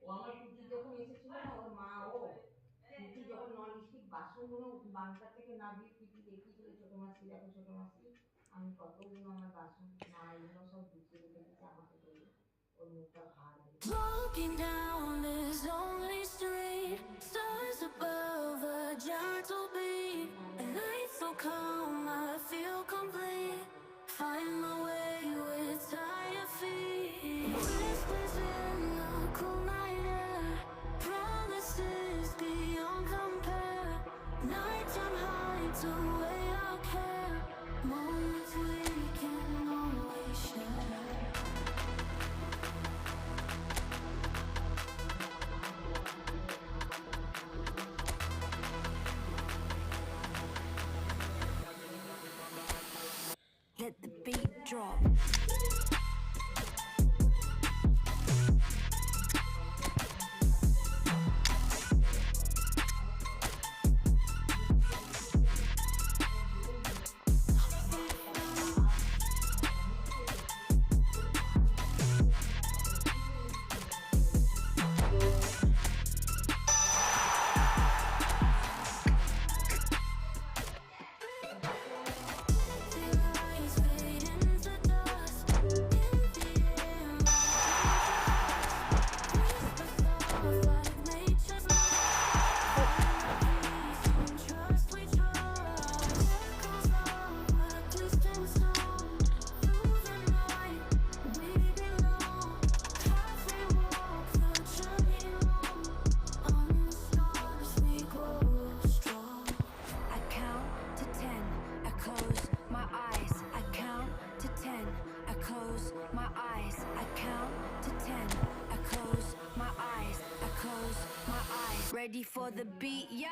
ও আমার টুকি যখন এসেছিল না, ওর মা ও টুকি যখন ননস্টিক বাসনগুলো বাংকার থেকে না দিয়ে টুকি দেখিয়েছিল, ছোট মাসি দেখো ছোট মাসি আমি কতগুলো আমার বাসন মা এগুলো সব গুছিয়ে রেখে দিচ্ছে আমাকে বলে ওর মুখটা ভার হয়ে গেছে। Walking down this lonely street, stars above a gentle beat. A night so calm, I feel complete. Find my way with tired feet. Whispers in the cool night air, promises beyond compare. Nighttime hides away our care, moments we can always share. Let the beat drop. Ready for the beat, yeah.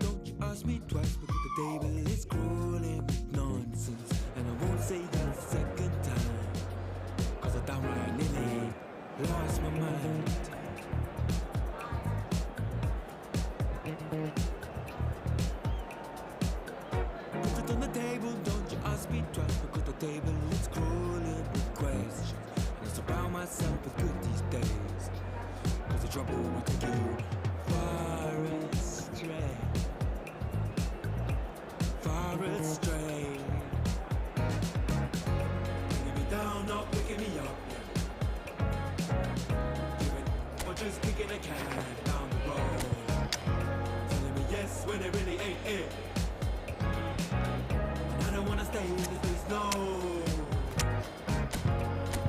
Don't you ask me twice, because the table is crawling with nonsense. And I won't say that a second time, cause I downright nearly lost my mind. Put it on the table, don't you ask me twice, because the table is crawling with questions. And I surround myself with good these days, cause the trouble will take you far astray. Far astray. Bringing me down, not picking me up. Giving or just kicking a can down the road. Telling me yes when it really ain't it. And I don't wanna stay in this place, no.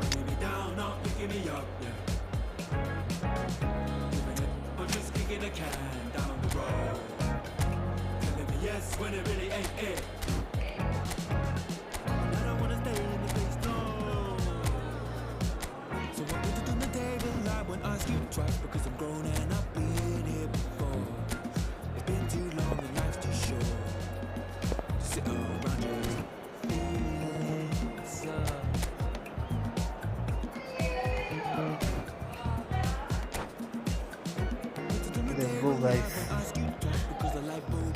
Bringing me down, not picking me up, yeah. Giving it or just kicking a can down the road. Yes, when it really ain't it. I don't wanna stay in this place, no. So what put it on the table, I won't ask you twice, because I'm grown and I've been here before. It's been too long and life's too short to sit around just feelings up. Put it on the table, I won't ask you twice, because the light bulb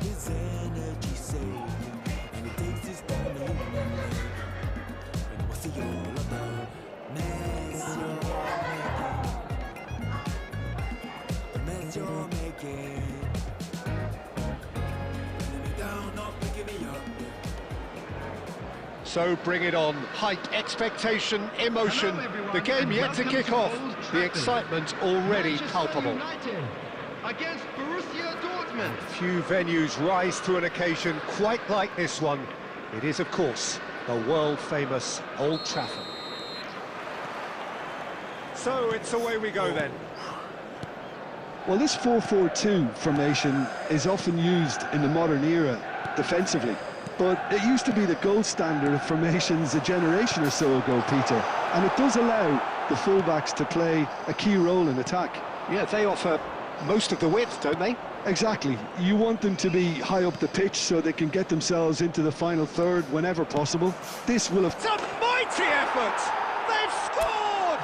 So bring it on. Hype, expectation, emotion. The game yet to kick off. The excitement already palpable. Against Borussia Dortmund. Few venues rise to an occasion quite like this one. It is, of course, the world-famous Old Trafford. So it's away we go then. Well, this 4-4-2 formation is often used in the modern era defensively, but it used to be the gold standard of formations a generation or so ago, Peter, and it does allow the fullbacks to play a key role in attack. Yeah, they offer most of the width, don't they? Exactly. You want them to be high up the pitch so they can get themselves into the final third whenever possible. This will have... It's a mighty effort! They've scored!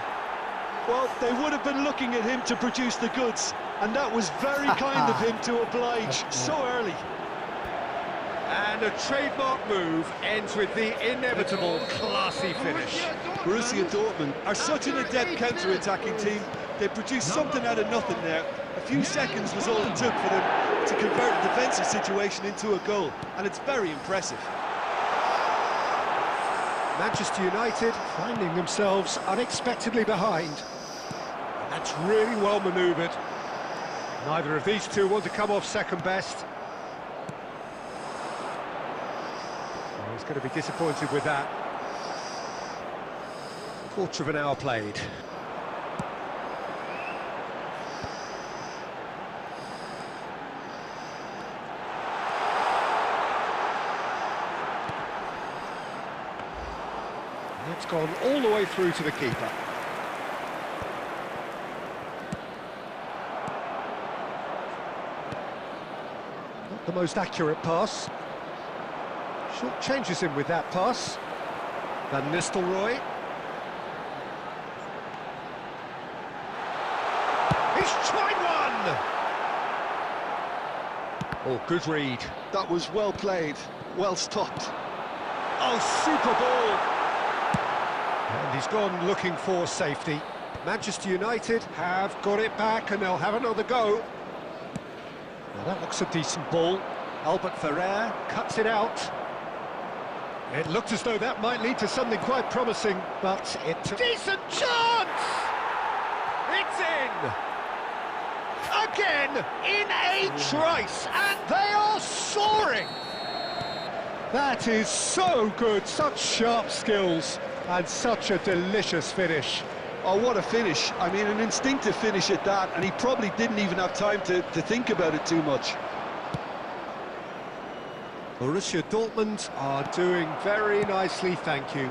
Well, they would have been looking at him to produce the goods, and that was very kind of him to oblige so early. And a trademark move ends with the inevitable classy finish. Borussia Dortmund are such an adept counter-attacking team. They produced something out of nothing there. A few seconds was all it took for them to convert a defensive situation into a goal, and it's very impressive. Manchester United finding themselves unexpectedly behind. That's really well manoeuvred. Neither of these two want to come off second best. Well, he's going to be disappointed with that. Quarter of an hour played. It's gone all the way through to the keeper. Not the most accurate pass. Short changes him with that pass. Van Nistelrooy. He's tried one! Oh, good read. That was well played, well stopped. Oh, super ball! And he's gone looking for safety. Manchester United have got it back and they'll have another go. Now that looks a decent ball. Albert Ferrer cuts it out. It looked as though that might lead to something quite promising, but it's a decent chance! It's in! Again, in a trice, and they are soaring! That is so good, such sharp skills. And such a delicious finish. Oh, what a finish. I mean, an instinctive finish at that, and he probably didn't even have time to think about it too much. Borussia Dortmund are doing very nicely, thank you.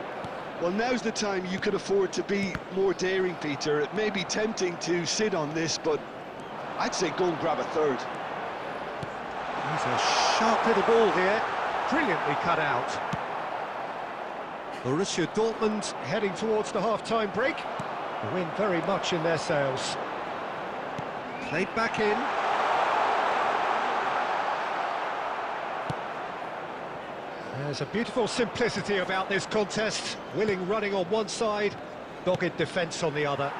Well, now's the time you could afford to be more daring, Peter. It may be tempting to sit on this, but I'd say go and grab a third. He's a sharp little ball here, brilliantly cut out. Borussia Dortmund heading towards the half-time break. The wind very much in their sails. Played back in. There's a beautiful simplicity about this contest. Willing running on one side, dogged defence on the other.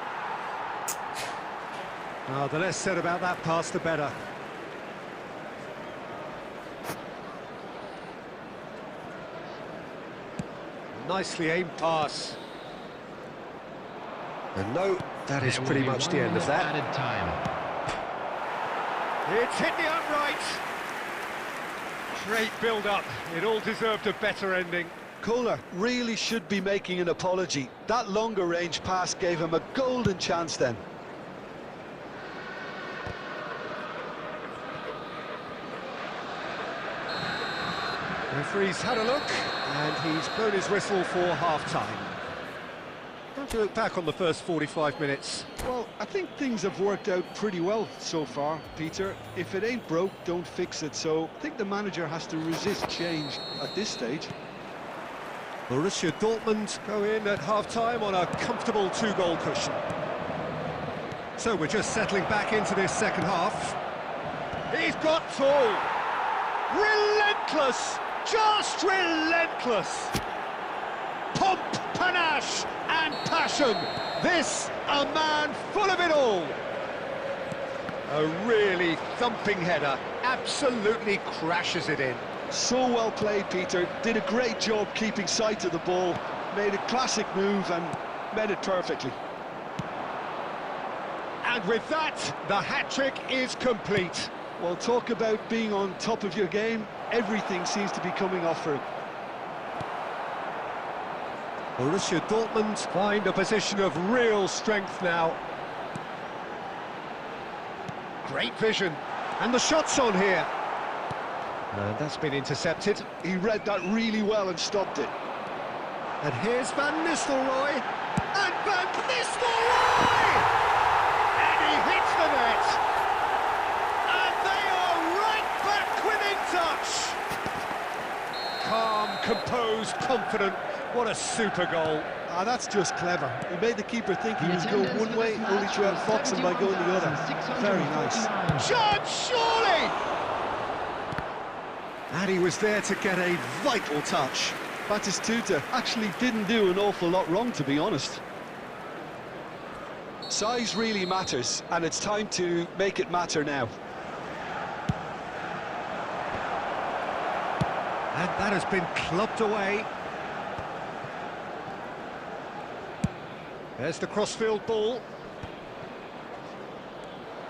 The less said about that pass, the better. Nicely aimed pass. And no, that is pretty much the end of that. Added time. It's hit the upright. Great build-up. It all deserved a better ending. Kohler really should be making an apology. That longer range pass gave him a golden chance then. Referee's had a look, and he's blown his whistle for half-time. How do you look back on the first 45 minutes? Well, I think things have worked out pretty well so far, Peter. If it ain't broke, don't fix it, so I think the manager has to resist change at this stage. Borussia Dortmund go in at half-time on a comfortable two-goal cushion. So we're just settling back into this second half. He's got full! Relentless! Just relentless! Pomp, panache and passion! This, a man full of it all! A really thumping header, absolutely crashes it in. So well played, Peter. Did a great job keeping sight of the ball, made a classic move and met it perfectly. And with that, the hat-trick is complete. Well, talk about being on top of your game. Everything seems to be coming off for him. Borussia Dortmund find a position of real strength now. Great vision, and the shot's on here. And that's been intercepted. He read that really well and stopped it. And here's Van Nistelrooy, and Van Nistelrooy! And he hits the net! And they are right back within touch! Calm, composed, confident. What a super goal. Ah, that's just clever. He made the keeper think he was going one way, only to outfox him by going the other. Very nice. John, surely! And he was there to get a vital touch. Batistuta actually didn't do an awful lot wrong, to be honest. Size really matters, and it's time to make it matter now. And that has been clubbed away. There's the crossfield ball.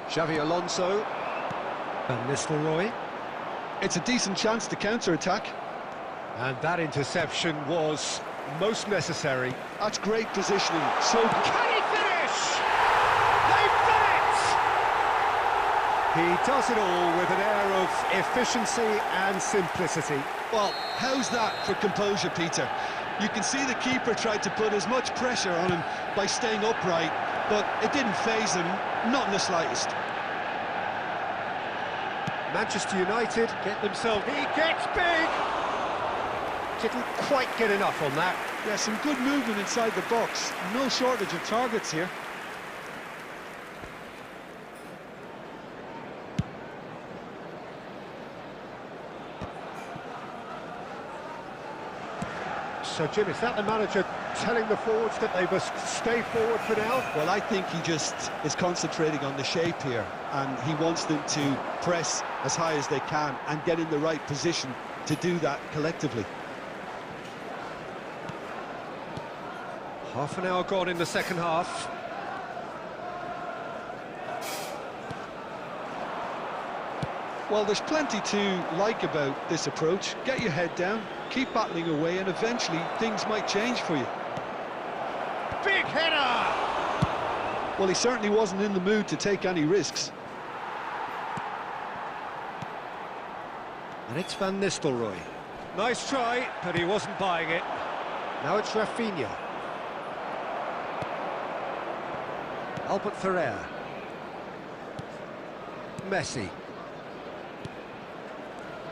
Xavi Alonso. Van Nistelrooy. It's a decent chance to counter-attack. And that interception was most necessary. That's great positioning. So can he finish? They've done it! He does it all with an air of efficiency and simplicity. well, how's that for composure, Peter? You can see the keeper tried to put as much pressure on him by staying upright, but it didn't faze him, not in the slightest. Manchester United get themselves... He gets big! Didn't quite get enough on that. Yeah, some good movement inside the box. No shortage of targets here. So, Jim, is that the manager telling the forwards that they must stay forward for now? Well, I think he just is concentrating on the shape here, and he wants them to press as high as they can and get in the right position to do that collectively. Half an hour gone in the second half. Well, there's plenty to like about this approach. Get your head down, keep battling away, and eventually things might change for you. Big header! Well, he certainly wasn't in the mood to take any risks. And it's Van Nistelrooy. Nice try, but he wasn't buying it. Now it's Rafinha. Albert Ferrer. Messi.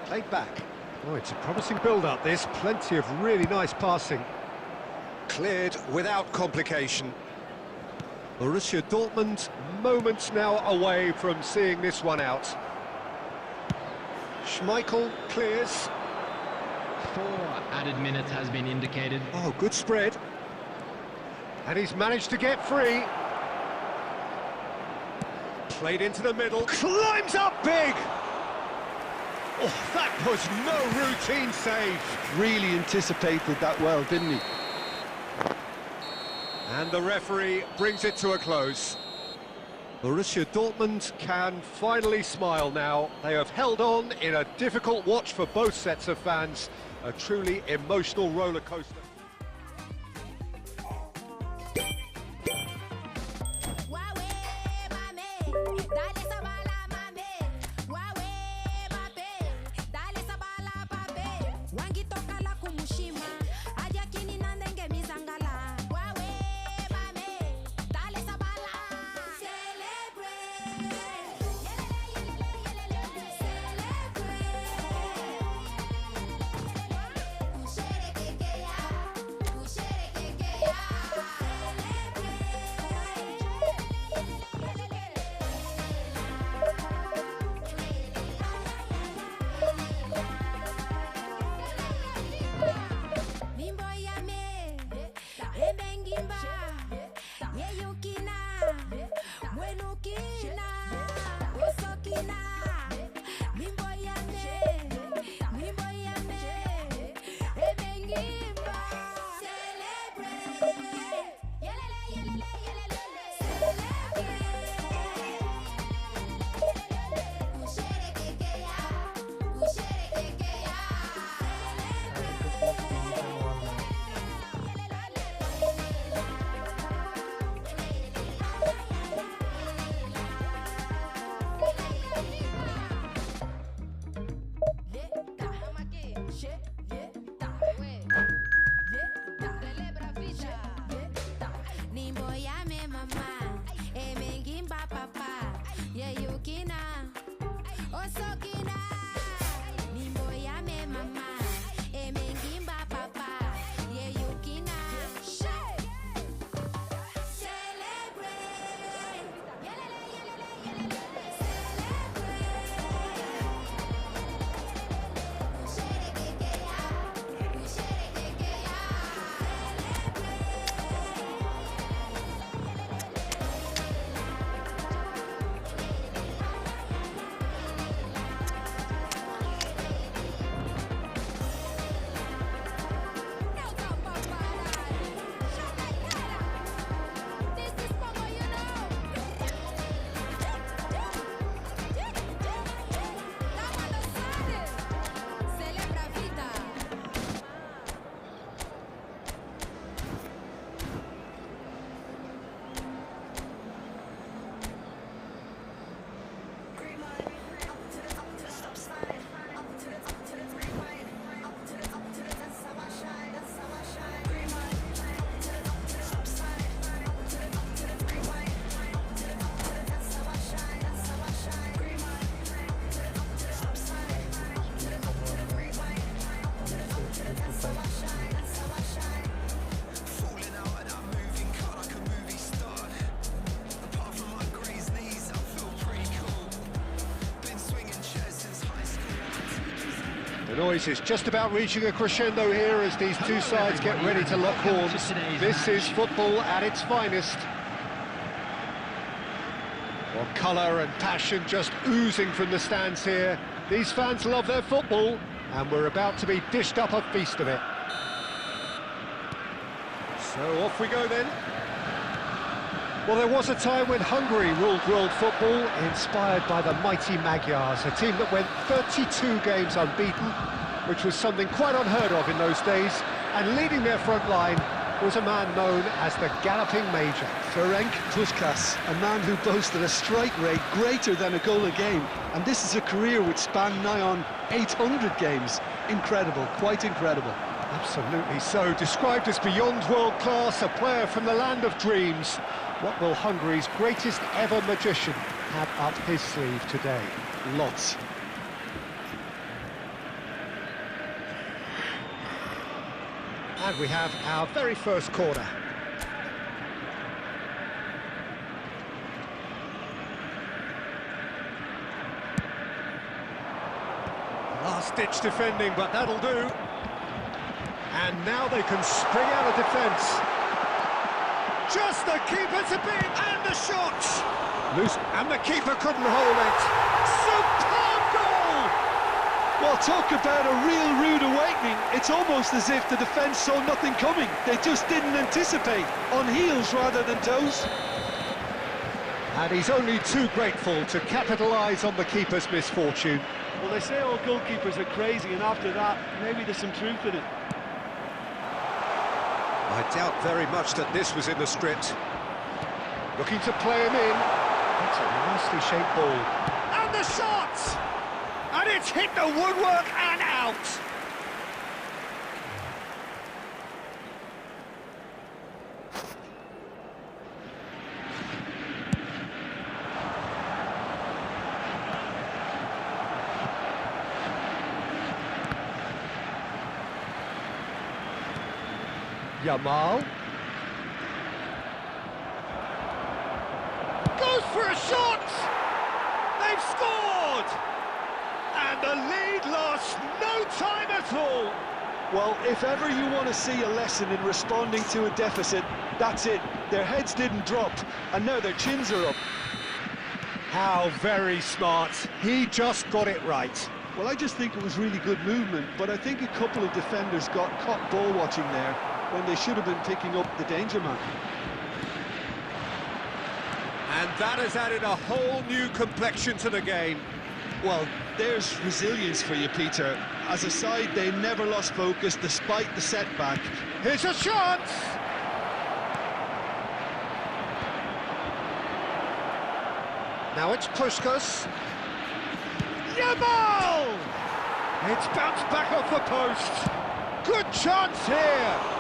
Played back. Oh, it's a promising build-up, this. Plenty of really nice passing. Cleared without complication. Borussia Dortmund, moments now away from seeing this one out. Schmeichel clears. 4 added minutes has been indicated. Oh, good spread. And he's managed to get free. Played into the middle, climbs up big! Oh, that was no routine save. Really anticipated that well, didn't he? And the referee brings it to a close. Borussia Dortmund can finally smile now. They have held on in a difficult watch for both sets of fans. A truly emotional roller coaster. The noise is just about reaching a crescendo here as these two sides get ready to lock horns. This is football at its finest. Well, colour and passion just oozing from the stands here. These fans love their football, and we're about to be dished up a feast of it. So off we go then. Well, there was a time when Hungary ruled world football, inspired by the mighty Magyars, a team that went 32 games unbeaten, which was something quite unheard of in those days, and leading their front line was a man known as the Galloping Major. Ferenc Puskas, a man who boasted a strike rate greater than a goal a game, and this is a career which spanned nigh on 800 games. Incredible, quite incredible. Absolutely so, described as beyond world class, a player from the land of dreams. What will Hungary's greatest ever magician have up his sleeve today? Lots. And we have our very first corner. Last-ditch defending, but that'll do. And now they can spring out of defence. Just the keeper to beat, and the shot! Loose, and the keeper couldn't hold it. Superb goal! Well, talk about a real rude awakening. It's almost as if the defence saw nothing coming. They just didn't anticipate, on heels rather than toes. And he's only too grateful to capitalise on the keeper's misfortune. Well, they say all goalkeepers are crazy, and after that, maybe there's some truth in it. I doubt very much that this was in the script. Looking to play him in. That's a nicely shaped ball. And the shot! And it's hit the woodwork and out! Yamal goes for a shot! They've scored! And the lead lost no time at all! Well, if ever you want to see a lesson in responding to a deficit, that's it. Their heads didn't drop, and now their chins are up. How very smart. He just got it right. Well, I just think it was really good movement, but I think a couple of defenders got caught ball watching there when they should have been picking up the danger man. And that has added a whole new complexion to the game. Well, there's resilience for you, Peter. As a side, they never lost focus despite the setback. Here's a chance! Now it's Puskas. Yamal! It's bounced back off the post. Good chance here!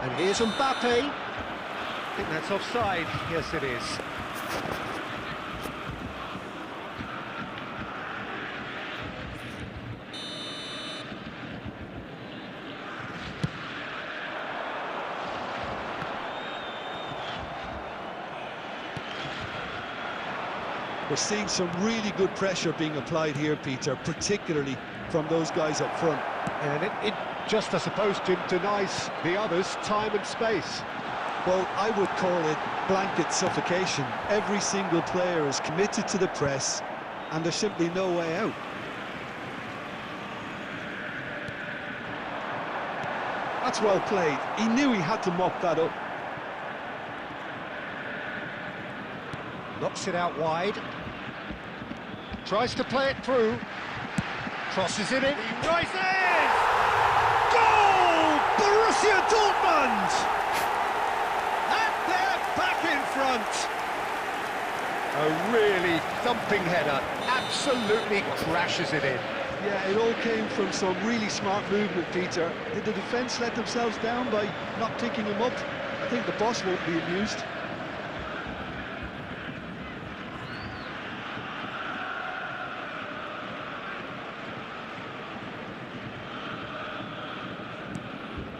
And here's Mbappe. I think that's offside. Yes, it is. We're seeing some really good pressure being applied here, Peter, particularly from those guys up front. And it just, I suppose, denies the others time and space. Well, I would call it blanket suffocation. Every single player is committed to the press, and there's simply no way out. That's well played. He knew he had to mop that up. Knocks it out wide. Tries to play it through. Crosses it in. He rises! Goal! Borussia Dortmund! And they're back in front. A really thumping header. Absolutely crashes it in. Yeah, it all came from some really smart movement, Peter. Did the defence let themselves down by not picking him up? I think the boss won't be amused.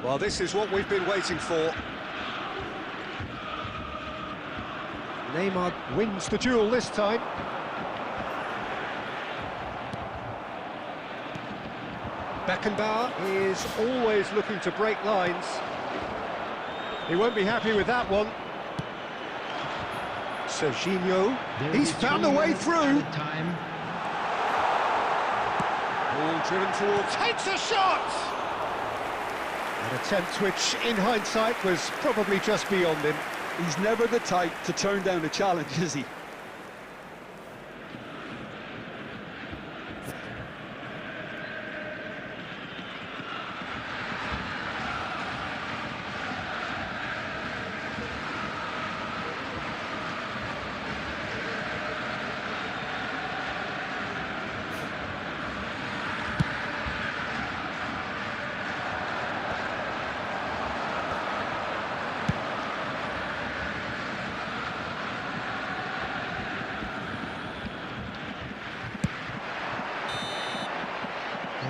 Well, this is what we've been waiting for. Neymar wins the duel this time. Beckenbauer is always looking to break lines. He won't be happy with that one. Serginho, he's found a way through. Ball driven towards, takes a shot! An attempt which, in hindsight, was probably just beyond him. He's never the type to turn down a challenge, is he?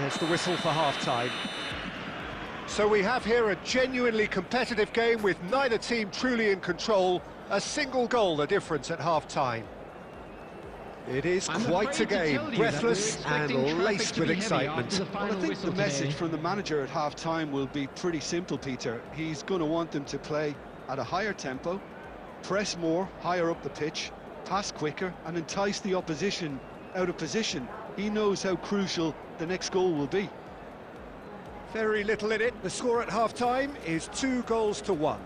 There's the whistle for half-time. So we have here a genuinely competitive game with neither team truly in control. A single goal the difference at half-time. It is quite a game, breathless and laced with excitement. Well, I think the message from the manager at half-time will be pretty simple, Peter. He's going to want them to play at a higher tempo, press more, higher up the pitch, pass quicker and entice the opposition out of position. He knows how crucial the next goal will be. Very little in it. The score at half-time is 2-1.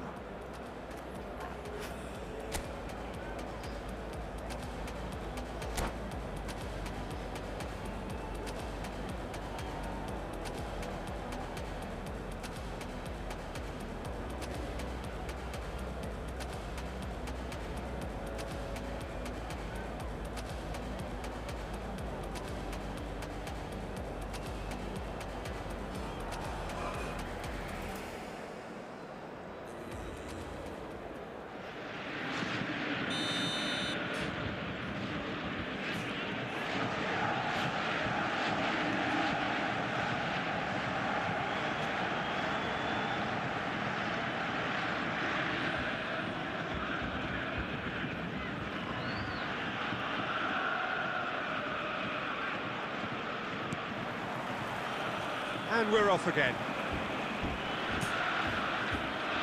And we're off again.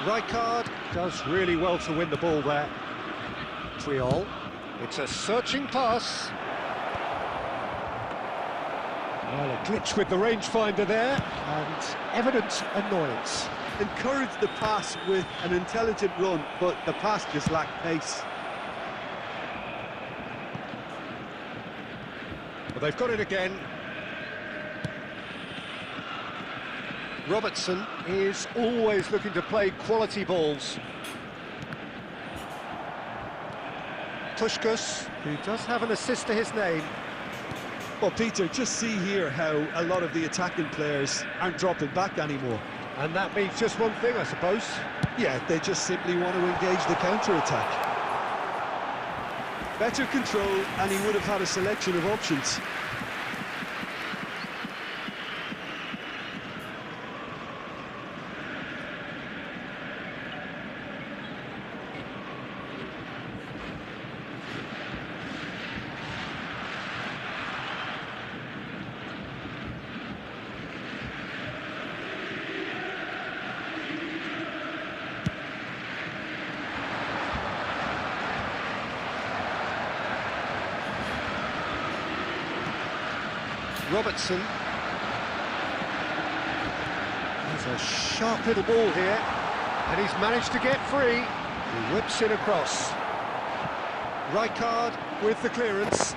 Rijkaard does really well to win the ball there. Triol. It's a searching pass. Well, a glitch with the rangefinder there, and evident annoyance. Encouraged the pass with an intelligent run, but the pass just lacked pace. But they've got it again. Robertson is always looking to play quality balls. Puskás, who does have an assist to his name. Well, Peter, just see here how a lot of the attacking players aren't dropping back anymore. And that means just one thing, I suppose. Yeah, they just simply want to engage the counter-attack. Better control, and he would have had a selection of options. Robertson. There's a sharp little ball here, and he's managed to get free. He whips it across. Rijkaard with the clearance.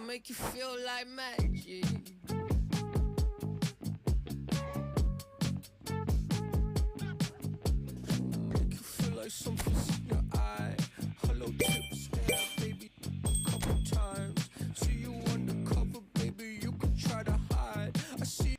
Make you feel like magic. Make you feel like something's in your eye. Hello tips, yeah, baby, a couple times. See you undercover, baby, you can try to hide. I see.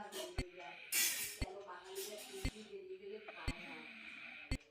না বেরিয়ে যায়। চলো বাঙালিরা শিগগিরই বেরিয়ে গেলে খায় না, বুঝেছিস?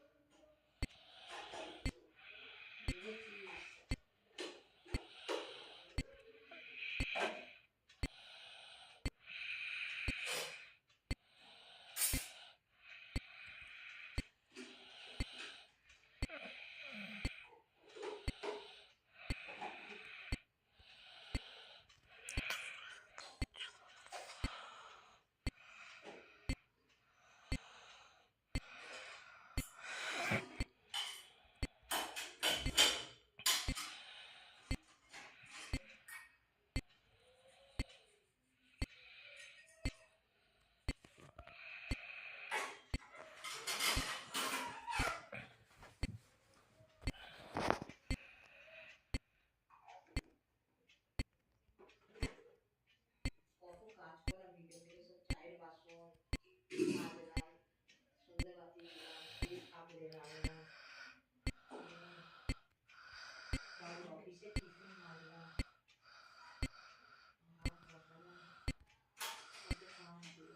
কত কাজ করা, ভিডিও থেকে সব চায়ের বাসন মাজলাম, সন্ধ্যেবাতি দিলাম, ফ্রিজ ঠাকুরে রাখলাম, কারোর অফিসে টিফিন মাজলাম, ভাত বসালাম, কত কাজ দিয়ে।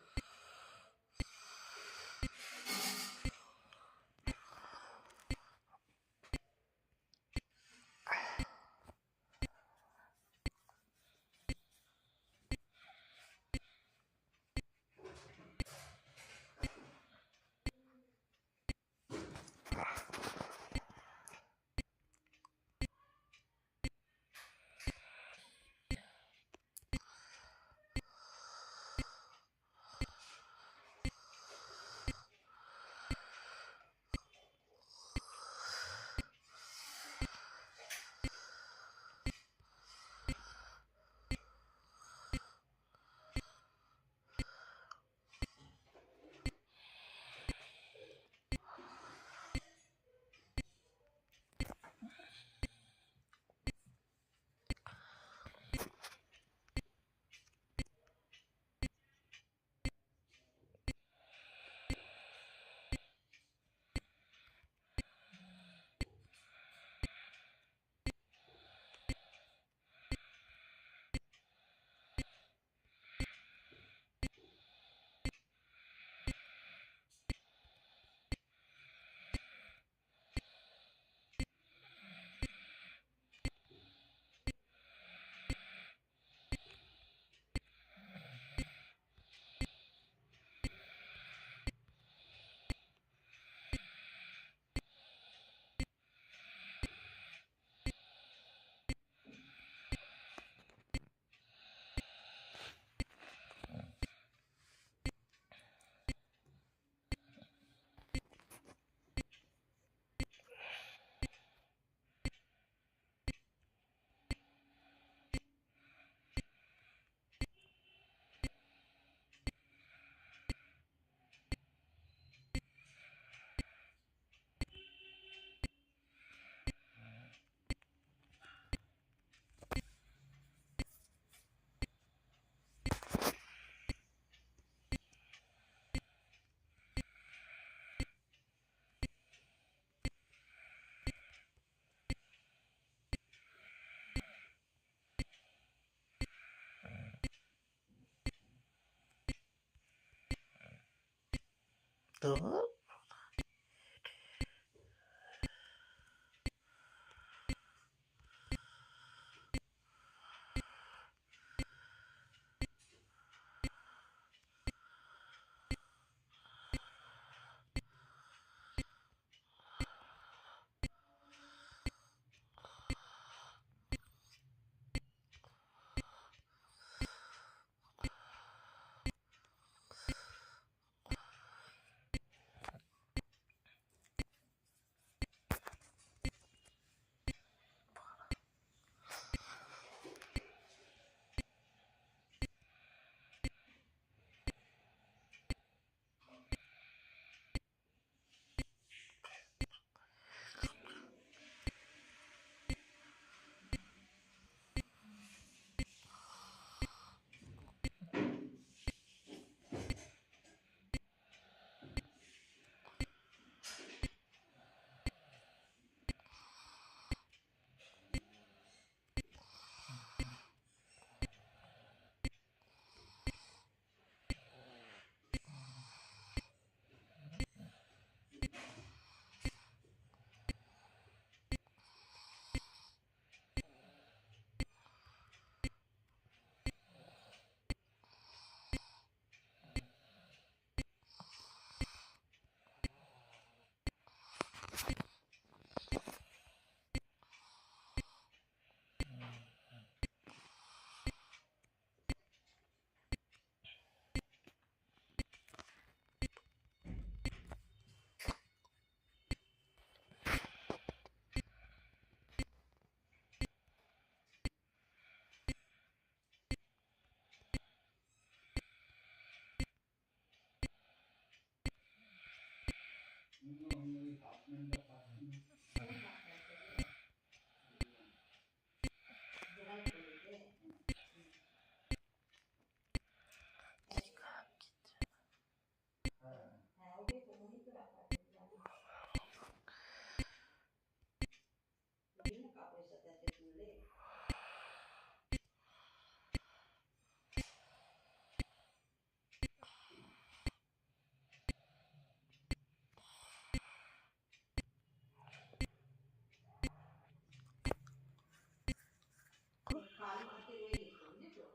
কাল হাতে রয়ে গেছে বুঝেছো,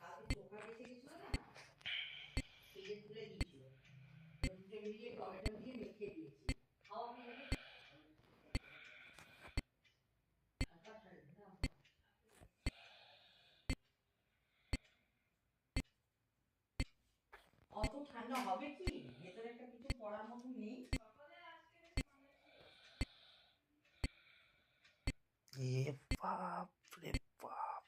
কালকে চোখা এসে গেছিল না, ফ্রিজে তুলে দিয়েছিল, দুটো মিলিয়ে টমেটো দিয়ে মেখে দিয়েছি, খাওয়া কি যাবে অত ঠান্ডা হবে কি, ভেতরে একটা কিছু পড়ার মতো নেই। বাপ রে বাপ,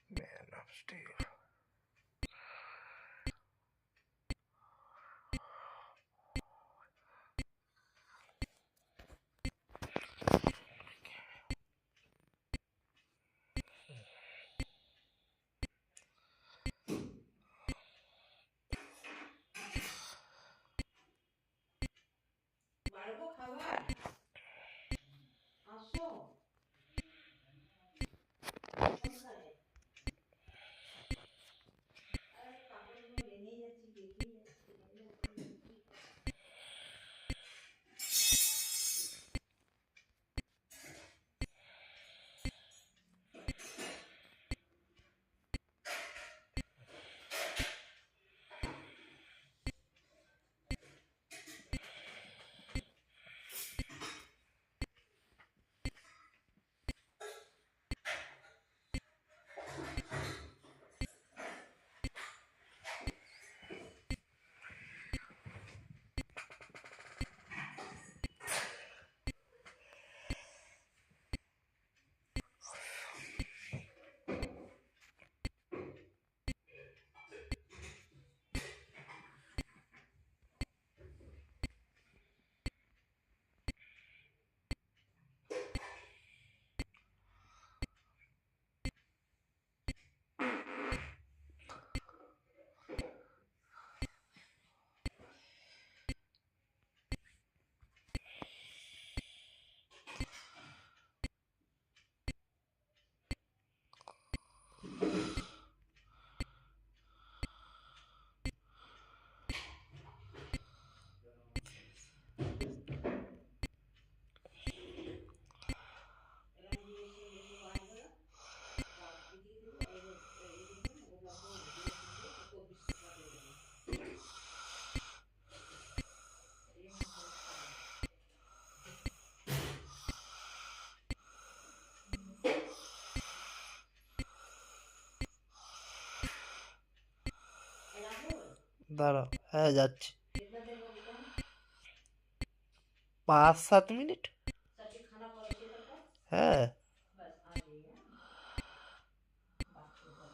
man of steel. বাড়বো খাবার, আসো কোনখানে, আরে কাপড়গুলো এনেই যাচ্ছি, দেখেই যাচ্ছি, এরকম দিয়ে এসে দেখি বার হলো, এদিকে দেবো, এই দেখুন ওগুলো দিয়ে দিয়ে 24 টাকা করে দেবো, এই ভালো খাবার। রাহুল, দাঁড়াও, হ্যাঁ যাচ্ছি, कितना देर में होता है? 5-7 মিনিট। सबके खाना परोसिए तब तक, হ্যাঁ बस आ जाइए, बात होगा।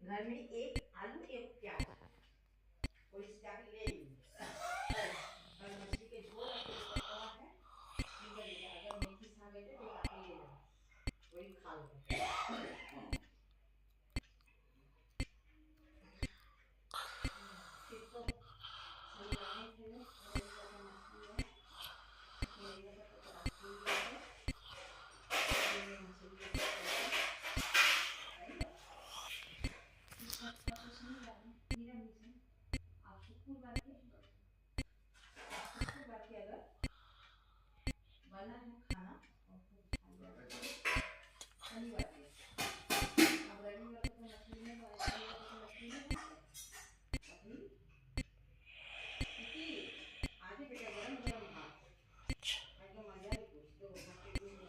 घर में एक आलू एक प्याज, कोई सीधा के ले ली। और मछली के झोल और तेज पत्ता है, ठीक है, अगर मेथी साग है तो काट ले लो, वही खा लो। फिर तो सही बनाए थे ना, और ये वाला मछली है, मेरे घर का तो रात को ही है, ये मछली के इसका कुछ नहीं डालना, निरामिष है। आप शुक्रवार के अगर बना है खाना और तो शनिवार के, अब रविवार को तो मछली नहीं बना, शनिवार को तो मछली नहीं बनता अपनी। क्योंकि आगे बेटा गरम गरम भात एकदम मजा ही कुछ तो भात के दिन एक दिन बात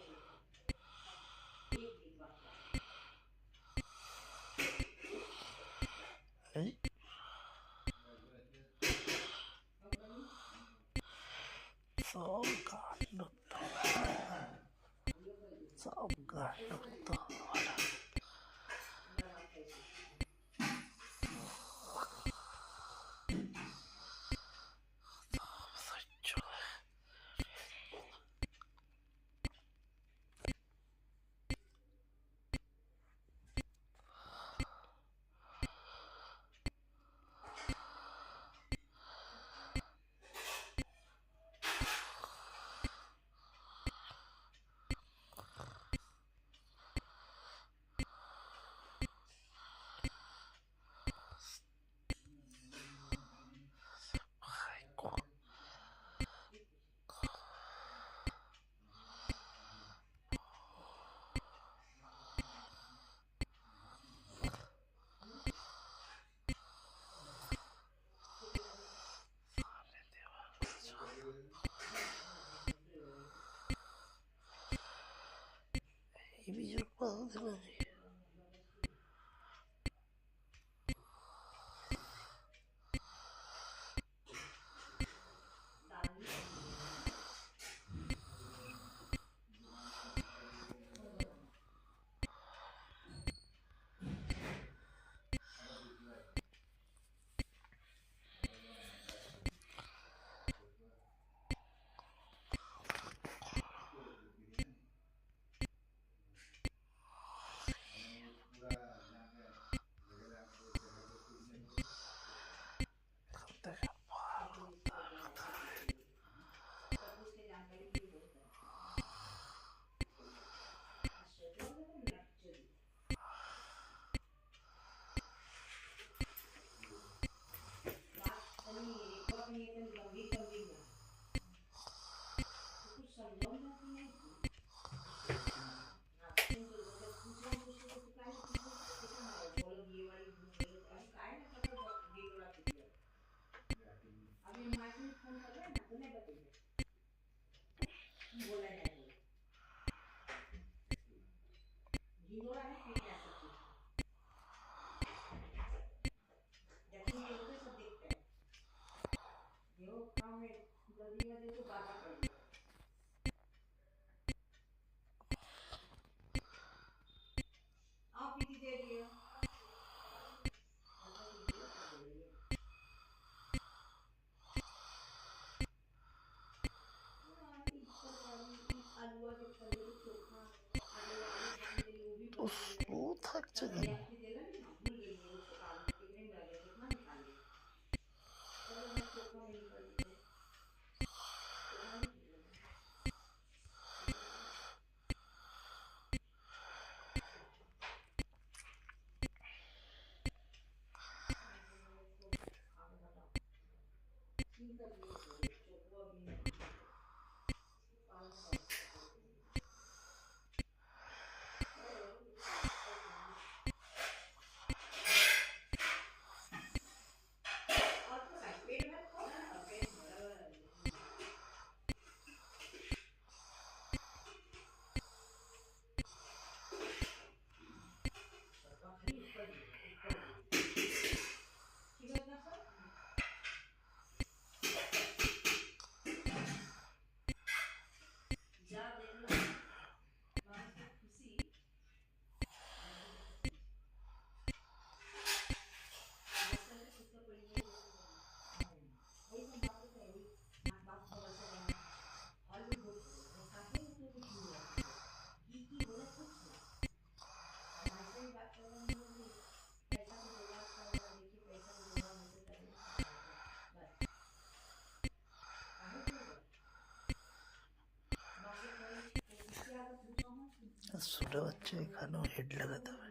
हैं? सब गांड तो ये भी जो बात है अभी मार्केट फोन कर रहे हैं ना, तो नहीं बताइए बोला जाए झिंगोरा है कि क्या सब चीज जैसे ये लोग सब देखते हैं जो काम में जल्दी में देखो बातें करिए आप पीती दे दिए तो स्लो थक चुकी ছোট বাচ্চা এখানেও হেড লাগাতে হবে।